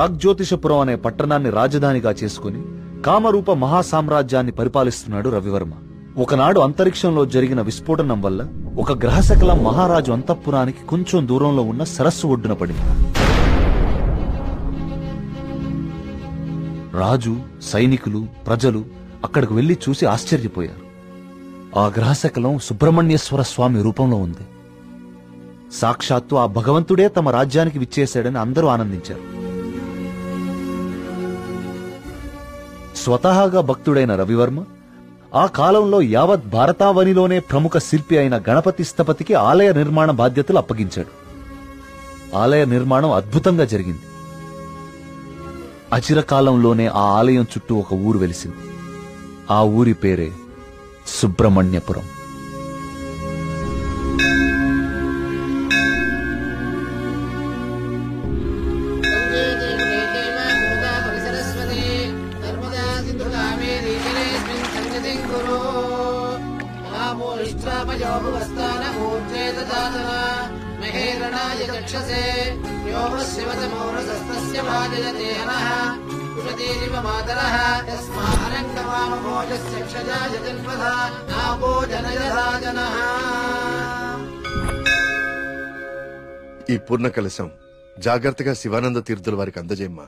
ప్రాగ్జ్యోతిషపురం అనే పట్టణాన్ని రాజధానిగా చేసుకుని కామరూప మహాసామ్రాజ్యాన్ని పరిపాలిస్తున్నాడు రవివర్మ. ఒకనాడు అంతరిక్షంలో జరిగిన విస్ఫోటనం వల్ల ఒక గ్రహశకలం మహారాజు అంతఃపురానికి కొంచెం దూరంలో ఉన్న సరస్సు ఒడ్డున పడింది. రాజు, సైనికులు, ప్రజలు అక్కడికి వెళ్లి చూసి ఆశ్చర్యపోయారు. ఆ గ్రహశకలం సుబ్రహ్మణ్యేశ్వర స్వామి రూపంలో ఉంది. సాక్షాత్తు ఆ భగవంతుడే తమ రాజ్యానికి విచ్చేశాడని అందరూ ఆనందించారు. స్వతహాగా భక్తుడైన రవివర్మ ఆ కాలంలో యావత్ భారతావనిలోనే ప్రముఖ శిల్పి అయిన గణపతి స్థపతికి ఆలయ నిర్మాణ బాధ్యతలు అప్పగించాడు. ఆలయ నిర్మాణం అద్భుతంగా జరిగింది. అచిరకాలంలోనే ఆ ఆలయం చుట్టూ ఒక ఊరు వెలిసింది. ఆ ఊరి పేరే సుబ్రహ్మణ్యపురం. ఈ పూర్ణ కలశం జాగ్రత్తగా శివానంద తీర్థుల వారికి అందజేయమ్మా.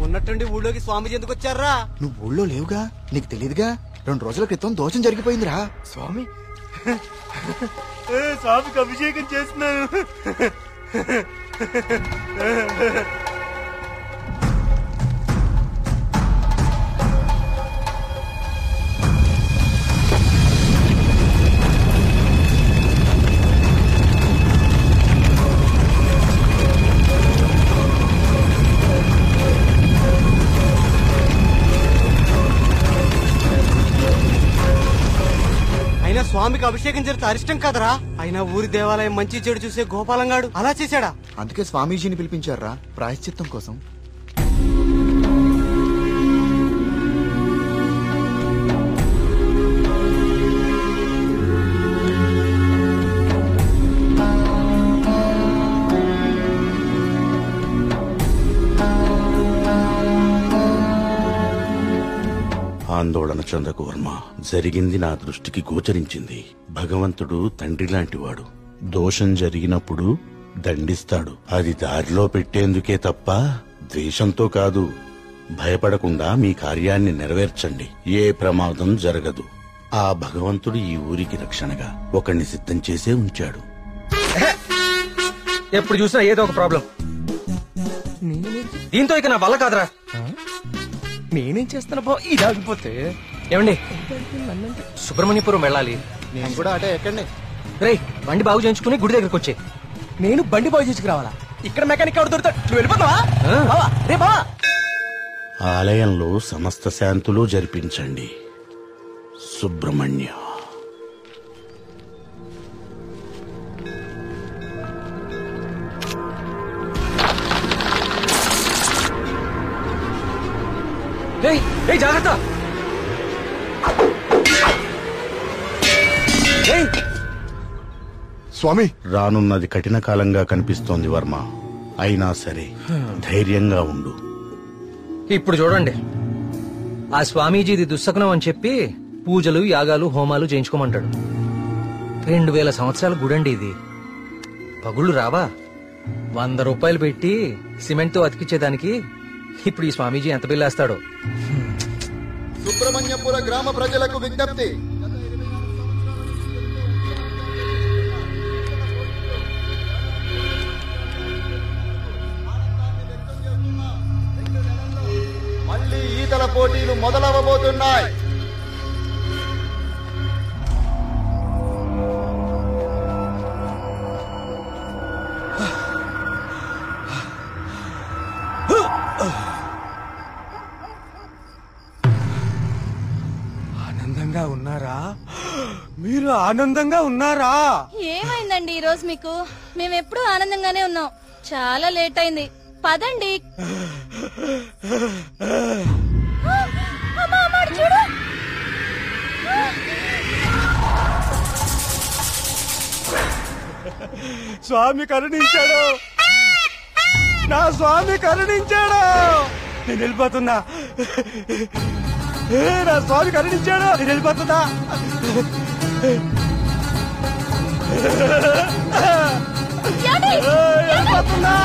ఉన్నట్టుండి ఊళ్ళోకి స్వామిజీ ఎందుకు వచ్చారా? నువ్వు ఊళ్ళో లేవుగా, నీకు తెలియదుగా. 2 రోజుల క్రితం దోషం జరిగిపోయిందిరా. స్వామి స్వామికి అభిషేకం చేస్తున్నాను. స్వామికి అభిషేకం జరిగితే అరిష్టం కదరా. అయినా ఊరి దేవాలయం మంచి చెడు చూసే గోపాలంగాడు అలా చేశాడా? అందుకే స్వామీజీని పిలిపించారా ప్రాయశ్చిత్తం కోసం. ఆందోళన చెందకు వర్మ. జరిగింది నా దృష్టికి గోచరించింది. భగవంతుడు తండ్రి లాంటివాడు. దోషం జరిగినప్పుడు దండిస్తాడు. అది దారిలో పెట్టేందుకే తప్ప ద్వేషంతో కాదు. భయపడకుండా మీ కార్యాన్ని నెరవేర్చండి. ఏ ప్రమాదం జరగదు. ఆ భగవంతుడు ఈ ఊరికి రక్షణగా ఒకణ్ణి సిద్ధం చేసే ఉంచాడు. ఎప్పుడు చూసినా ఏదో ఒక ప్రాబ్లం. దీంతో ఇక నా వల్ల కాదురా. నేనేం చేస్తున్నా బా ఇది ఆగిపోతే. ఏమండి, సుబ్రహ్మణ్యపురం వెళ్ళాలి. నేను కూడా అటే ఎక్కండి. రే, బండి బాగు చేయించుకుని గుడి దగ్గరకు వచ్చే. నేను బండి బాగు చేసుకురావాలా? ఇక్కడ మెకానిక్ ఎవరు దొరుకుతాడు? నువ్వు వెళ్ళిపోతావా? రే బావా. ఆలయంలో సమస్త శాంతులు జరిపించండి. సుబ్రహ్మణ్య. జాగ్రత్త. స్వామి, రానున్నది కఠిన కాలంగా కనిపిస్తోంది వర్మ. అయినా సరే ధైర్యంగా ఉండు. ఇప్పుడు చూడండి, ఆ స్వామీజీది దుస్సకునం అని చెప్పి పూజలు, యాగాలు, హోమాలు చేయించుకోమంటాడు. 2000 సంవత్సరాల గుడండి ఇది. పగుళ్ళు రావా? 100 రూపాయలు పెట్టి సిమెంట్ తో అతికిచ్చేదానికి ఇప్పుడు ఈ స్వామీజీ ఎంత బిల్లేస్తాడో. సుబ్రహ్మణ్యపుర గ్రామ ప్రజలకు విజ్ఞప్తి. మళ్ళీ ఈతల పోటీలు మొదలవబోతున్నాయి. ఆనందంగా ఉన్నారా? మీరు ఆనందంగా ఉన్నారా? ఏమైందండి ఈ రోజు మీకు? మేమెప్పుడు ఆనందంగానే ఉన్నాం. చాలా లేట్ అయింది, పదండి. చూడు, స్వామి కరుణించాడు, నా స్వామి కరుణించాడు. నేను వెళ్ళిపోతున్నా. నా స్వామి కరుణించాడు, నేను వెళ్ళిపోతున్నా. వెళ్ళిపోతున్నా.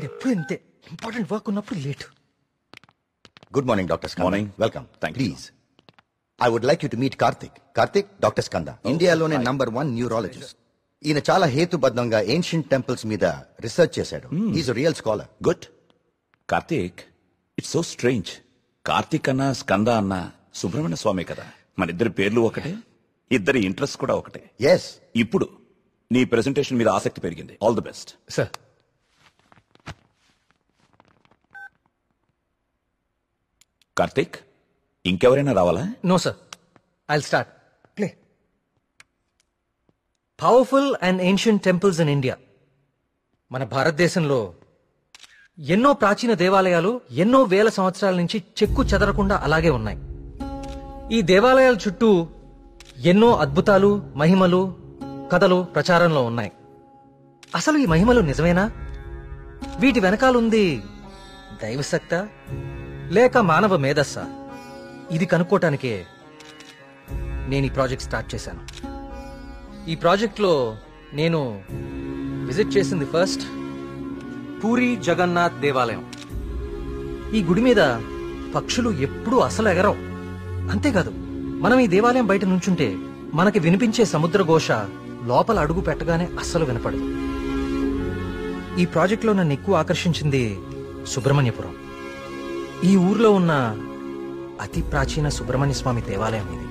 ఎప్పుడు ఇంతే, ఇంపార్టెంట్ వర్క్ ఉన్నప్పుడు late. Good morning doctor Skanda. Morning. Welcome. Thank you. Please I would like you to meet Karthik. Karthik, doctor Skanda, ఇండియాలోనే #1 న్యూరాలజిస్ట్. ఈయన చాలా హేతుబద్ధంగా ఏన్షియంట్ టెంపుల్స్ మీద రీసెర్చ్ చేశాడు. Is real scholar. Good. Karthik, it's so strange. Karthik అన్న స్కంద అన్న సుబ్రహ్మణ్య స్వామి కదా, మన ఇద్దరి పేర్లు ఒకటే, ఇద్దరి ఇంట్రెస్ట్ కూడా ఒకటే. ఎస్. ఇప్పుడు నీ ప్రెజెంటేషన్ మీద ఆసక్తి పెరిగింది. All the best. Sir, Karthik, ఇంకెవరైనా రావాలా? No sir, I'll start. Play. Powerful and ancient temples in India. మన భారతదేశంలో ఎన్నో ప్రాచీన దేవాలయాలు ఎన్నో వేల సంవత్సరాల నుంచి చెక్కు చెదరకుండా అలాగే ఉన్నాయి. ఈ దేవాలయాల చుట్టూ ఎన్నో అద్భుతాలు, మహిమలు, కథలు ప్రచారంలో ఉన్నాయి. అసలు ఈ మహిమలు నిజమేనా? వీటి వెనకాలుంది దైవశక్తా లేక మానవ మేధస్సా? ఇది కనుక్కోటానికే నేను ఈ ప్రాజెక్ట్ స్టార్ట్ చేశాను. ఈ ప్రాజెక్ట్లో నేను విజిట్ చేసింది ఫస్ట్ పూరి జగన్నాథ్ దేవాలయం. ఈ గుడి మీద పక్షులు ఎప్పుడూ అసలు ఎగరవు. అంతేకాదు, మనం ఈ దేవాలయం బయట నుంచుంటే మనకి వినిపించే సముద్ర ఘోష లోపల అడుగు పెట్టగానే అస్సలు వినపడదు. ఈ ప్రాజెక్ట్లో నన్ను ఎక్కువ ఆకర్షించింది సుబ్రహ్మణ్యపురం. ఈ ఊర్లో ఉన్న అతి ప్రాచీన సుబ్రహ్మణ్య స్వామి దేవాలయం ఇది.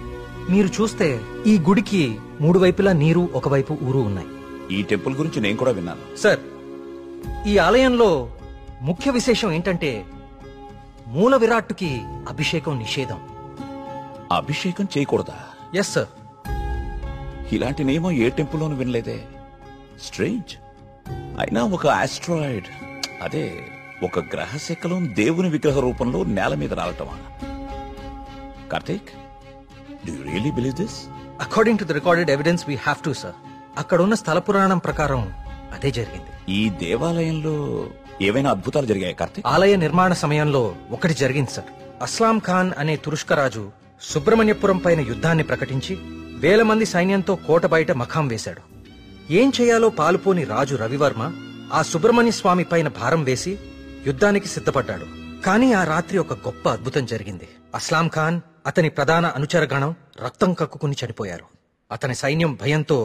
మీరు చూస్తే ఈ గుడికి 3 వైపులా నీరు, ఒకవైపు ఊరు ఉన్నాయి. ఈ టెంపుల్ గురించి నేను కూడా విన్నాను. సార్, ఈ ఆలయంలో ముఖ్య విశేషం ఏంటంటే మూల విరాట్టుకి అభిషేకం నిషేధం. అభిషేకం చేయకూడదా? Yes sir. ఇలాంటి నియమం ఏ టెంపుల్లోనూ వినలేదే. స్ట్రేంజ్. అయినా ఒక ఆస్ట్రాయిడ్, అదే ఒక గ్రహ శకలం దేవుని విగ్రహ రూపంలో నేల మీద రావటమా? Karthik, do you really believe this? According to the recorded evidence we have to sir. అక్కడ ఉన్న స్థల పురాణం ప్రకారం అదే జరిగింది. ఈ దేవాలయంలో ఏవైనా అద్భుతాలు జరిగాయి కార్తీక్? ఆలయ నిర్మాణ సమయంలో ఒకటి జరిగింది సార్. అస్లాం ఖాన్ అనే తురుష్క రాజు సుబ్రహ్మణ్యపురం పైన యుద్ధాన్ని ప్రకటించి 1000 మంది సైన్యంతో కోట బయట మఖాం వేశాడు. ఏం చేయాలో పాలుపోని రాజు రవివర్మ ఆ సుబ్రహ్మణ్య స్వామి పైన భారం వేసి యుద్ధానికి సిద్ధపడ్డాడు. కానీ ఆ రాత్రి ఒక గొప్ప అద్భుతం జరిగింది. అస్లాం ఖాన్, అతని ప్రధాన అనుచరగణం రక్తం కక్కుకుని చనిపోయారు. అతని సైన్యం భయంతో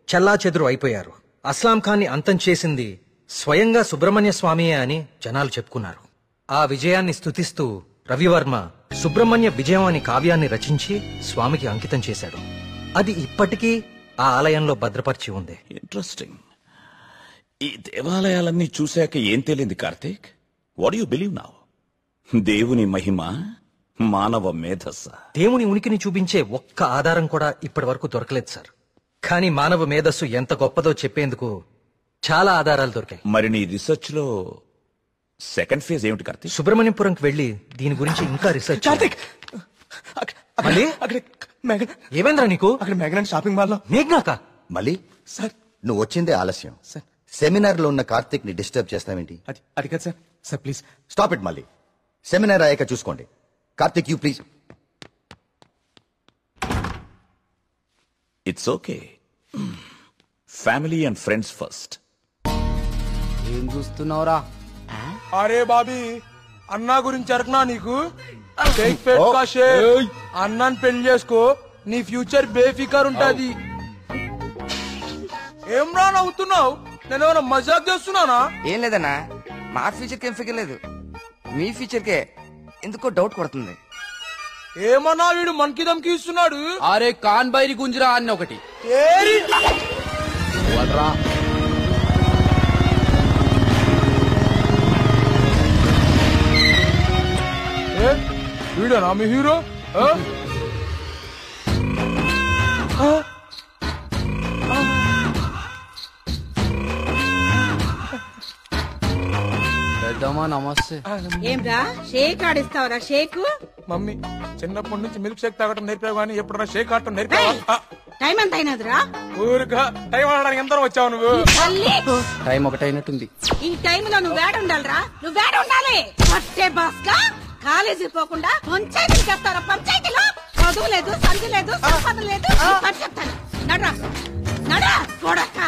చెల్లాచెదురు అయిపోయారు. అస్లాం ఖాన్ని అంతం చేసింది స్వయంగా సుబ్రహ్మణ్య స్వామియే అని జనాలు చెప్పుకున్నారు. ఆ విజయాన్ని స్తుతిస్తూ రవివర్మ సుబ్రహ్మణ్య విజయం అనే కావ్యాన్ని రచించి స్వామికి అంకితం చేశాడు. అది ఇప్పటికీ ఆ ఆలయంలో భద్రపరిచి ఉంది. ఇంట్రెస్టింగ్. ఈ దేవాలయాలన్నీ చూశాక ఏం తేలింది Karthik? What you believe now? దేవుని మహిమ, మానవ మేధస్స? దేవుని ఉనికిని చూపించే ఒక్క ఆధారం కూడా ఇప్పటి వరకు దొరకలేదు సార్. కానీ మానవ మేధస్సు ఎంత గొప్పదో చెప్పేందుకు చాలా ఆధారాలు దొరికాయి. మరి నీ రీసెర్చ్ లో సెకండ్ ఫేజ్ ఏమిటి కార్తీక్? సుబ్రహ్మణ్యపురంకి వెళ్లి దీని గురించి ఇంకా రీసెర్చ్. ఏమైందిరా నీకు? అక్కడ మేఘనా షాపింగ్ మాల్ లో. మేఘ్నాక? మళ్ళీ సార్, నువ్వు వచ్చిందే ఆలస్యం. సార్, సెమినార్ లో ఉన్న కార్తిక్ ని డిస్టర్బ్ చేస్తావేంటి? అది కాదు sir. Sir please stop it. మళ్ళీ సెమినార్ అయ్యాక చూసుకోండి. Karthik, you please. It's okay. Family and friends first. ఏం చూస్తున్నావురా? అరే బాబీ, అన్నా గురించి అరకనా నీకు? అన్నాన్ని పెళ్లి చేసుకో, నీ ఫ్యూచర్ బేఫికర్ ఉంటది. ఏం రా నవ్వుతున్నావు? నేనేమైనా మజాక్ చేస్తున్నానా? ఏం లేదన్నా, మా ఫ్యూచర్ కి ఏం ఫిగర్ లేదు, మీ ఫ్యూచర్ కే ఎందుకో డౌట్ కొడుతుంది. ఏమన్నా వీడు మనకి దమ్కి ఇస్తున్నాడు. అరే కాన్ బైరి గుంజరా అన్న ఒకటి వీడనా మీ హీరో? పెద్దమ్మా నమస్తే. ఏంరా షేక్ ఆడిస్తావరా? షేక్ మమ్మీ చిన్నప్పటి నుంచి మిల్క్ షేక్ తాగటం నేర్పావు కానీ ఎప్పుడన్నా షేక్ ఆడటం నేర్పావా? టైం ఎంత అయినదిరా? ఊరుగా టైం ఆడడానికి ఎంత వచ్చావు నువ్వు? టైం ఒకటైనట్టుంది. ఈ టైంలో నువ్వు వేడ ఉండాలిరా, నువ్వు వేడ ఉండాలి. పట్టే బాస్గా కాలేజీ పోకుండా పంచాయతీలు చేస్తారా? పంచాయతీలో చదువు లేదు, సంధి లేదు, సంపద లేదు. చెప్తాను నడరా నడరా చూడక్క.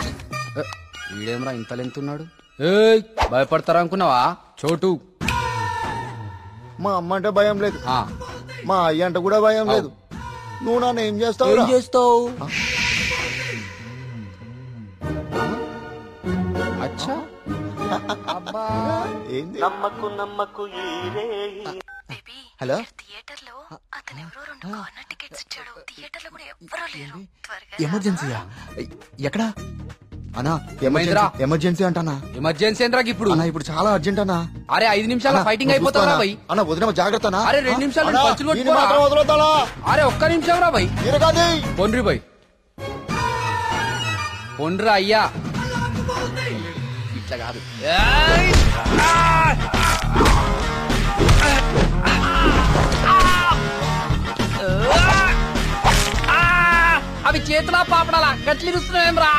వీడేమరా ఇంత లెంతున్నాడు? ఏయ్ భయపడతారా అనుకున్నావా చోటు? మా అమ్మ అంటే భయం లేదు, మా అయ్య అంటే కూడా భయం లేదు. నువ్వు నన్ను ఏం చేస్తావు? ఏం చేస్తావు? అచ్చా ఏంది? హలో థియేటర్ లో అతను ఎవరో 2 కార్నర్ టికెట్స్ ఇచ్చాడు. థియేటర్ లో కూడా ఎవ్వరూ లేరు. ఎమర్జెన్సీయా? ఎక్కడా అన్నా? ఏమైందిరా? ఎమర్జెన్సీ అంటానా? ఎమర్జెన్సీ ఏంట్రా ఇప్పుడు? అన్నా ఇప్పుడు చాలా అర్జెంట్ అన్నా. అరే 5 నిమిషాల ఫైటింగ్ అయిపోతారా భయ్? అన్న వదిన జాగ్రత్త. అరే 2 నిమిషాలు పంచులు కొట్టుకోరా. అరే ఒక్క నిమిషం రా భయ్. పొండ్రి భయ్, పొండ్రా అయ్యా. ఇట్లా కాదు. అవి చేతులా పాపడాలా గట్లి ఇస్తున్నాయేం రా?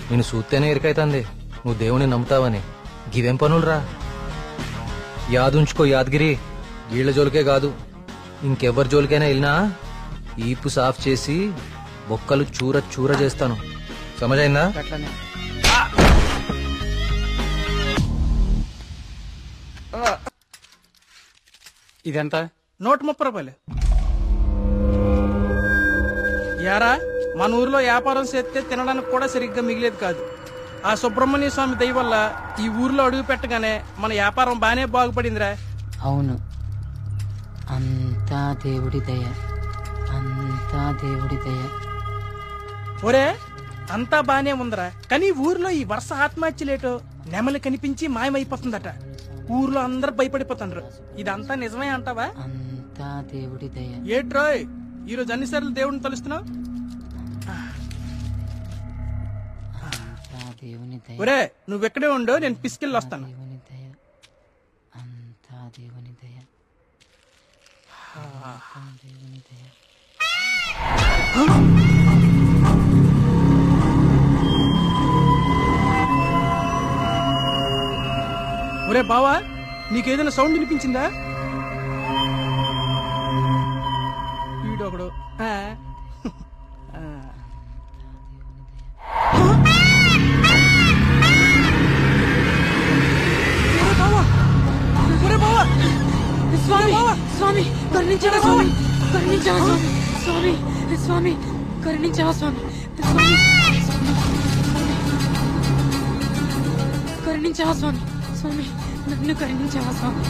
నేను చూస్తేనే ఎరికైతుంది నువ్వు దేవుని నమ్ముతావని. గివేం పనులురా? యాదుంచుకో యాదగిరి, వీళ్ల జోలికే కాదు ఇంకెవ్వరి జోలికైనా వెళ్ళినా ఈపు సాఫ్ చేసి బొక్కలు చూర చూర చేస్తాను. సమజైందా? ఇదెంత? 130 రూపాయలు. యారా మన ఊర్లో వ్యాపారం చేస్తే తినడానికి కూడా సరిగ్గా మిగిలేదు కాదు. ఆ సుబ్రహ్మణ్య స్వామి దయ వల్ల ఈ ఊర్లో అడుగు పెట్టగానే మన వ్యాపారం బానే బాగుపడిందిరా. అవును, అంతా దేవుడి దయ, అంతా దేవుడి దయ. ఒరే అంతా బానే ఉందిరా, కానీ ఊర్లో ఈ వరుస ఆత్మహత్యలేటో నెమలి కనిపించి మాయమైపోతుందట. ఊర్లో అందరు భయపడిపోతాండ్రు. ఇదంతా నిజమే అంటావా? అంతా దేవుడి దయ. ఏట్రోయ్ ఈరోజు అన్నిసార్లు దేవుడిని తలుస్తున్నావు? ఒరే నువ్వెక్కడే ఉండో, నేను పిసికెళ్ళి వస్తాను. అంతా దేవుని దయ, దేవుని దయ. ఒరే బావా, నీకేదైనా సౌండ్ వినిపించిందా? వీడొకడు స్వామి స్వామి కరుణించవా స్వామి, కరుణించవా స్వామి, స్వామి స్వామి కరుణించవా స్వామి, స్వామి కరుణించవా స్వామి, స్వామి నన్ను కరుణించవా స్వామి.